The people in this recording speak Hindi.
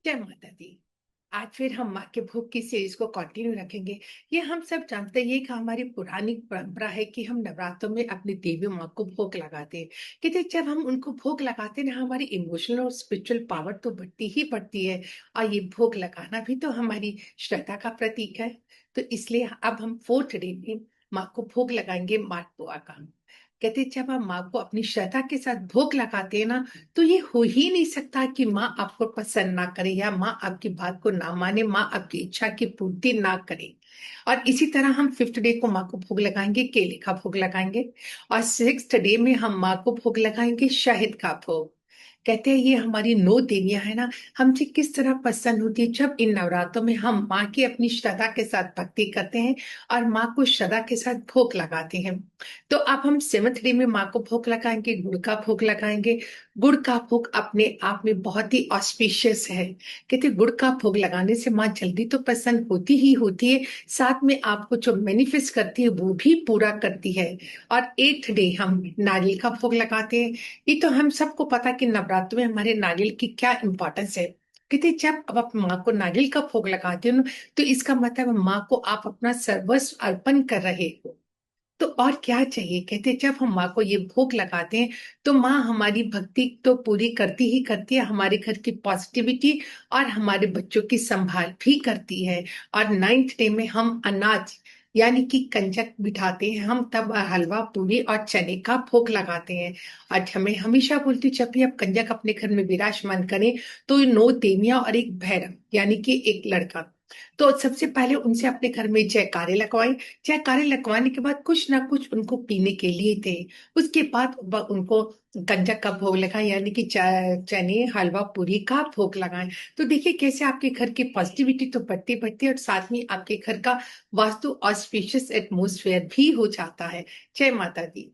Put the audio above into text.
जय माता दी। आज फिर हम माँ के भोग की सीरीज को कंटिन्यू रखेंगे। ये हम सब जानते हैं, ये एक हमारी पुरानी परंपरा है कि हम नवरात्रों में अपनी देवी माँ को भोग लगाते हैं। कहते जब हम उनको भोग लगाते हैं ना, हमारी इमोशनल और स्पिरिचुअल पावर तो बढ़ती ही बढ़ती है। और ये भोग लगाना भी तो हमारी श्रद्धा का प्रतीक है। तो इसलिए अब हम 4th डे में माँ को भोग लगाएंगे मालपुआ का। कहते जब हम माँ को अपनी श्रद्धा के साथ भोग लगाते हैं ना, तो ये हो ही नहीं सकता कि माँ आपको पसंद ना करे या माँ आपकी बात को ना माने, माँ आपकी इच्छा की पूर्ति ना करे। और इसी तरह हम 5th डे को माँ को भोग लगाएंगे, केले का भोग लगाएंगे। और 6th डे में हम माँ को भोग लगाएंगे शहद का भोग। कहते हैं ये हमारी 9 देवियां है ना, हमसे किस तरह प्रसन्न होती है जब इन नवरात्रों में हम माँ की अपनी श्रद्धा के साथ भक्ति करते हैं और माँ को श्रद्धा के साथ भोग लगाते हैं। तो अब हम 7th डे में माँ को भोग लगाएंगे, गुड़ का भोग लगाएंगे। गुड़ का भोग अपने आप में बहुत ही ऑस्पिशियस है। कहते गुड़ का भोग लगाने से माँ जल्दी तो प्रसन्न होती ही होती है, साथ में आपको जो मैनिफेस्ट करती है वो भी पूरा करती है। और 8th डे हम नारियल का भोग लगाते हैं। ये तो हम सबको पता कि नवरात्र में हमारे नारियल की क्या इंपॉर्टेंस है। कहते जब अब आप माँ को नारियल का भोग लगाते हो ना, तो इसका मतलब माँ को आप अपना सर्वस्व अर्पण कर रहे हो। तो और क्या चाहिए। कहते जब हम माँ को ये भोग लगाते हैं, तो माँ हमारी भक्ति तो पूरी करती ही करती है, हमारे घर की पॉजिटिविटी और हमारे बच्चों की संभाल भी करती है। और 9th डे में हम अनाज यानी कि कंजक बिठाते हैं, हम तब हलवा पूरी और चने का भोग लगाते हैं। आज हमें हमेशा बोलती हूँ, जब भी आप कंजक अपने घर में विराजमान करें, तो ये 9 देवियां और एक भैरव यानी कि एक लड़का। तो सबसे पहले उनसे अपने घर में जयकारे लगवाएं। जयकारे लगवाने के बाद कुछ ना कुछ उनको पीने के लिए दे। उसके बाद उनको गंजक का भोग लगाएं, यानी कि चने हलवा पूरी का भोग लगाएं। तो देखिए कैसे आपके घर की पॉजिटिविटी तो बढ़ती बढ़ती है और साथ में आपके घर का वास्तु ऑस्पिशियस एटमोस्फेयर भी हो जाता है। जय माता दी।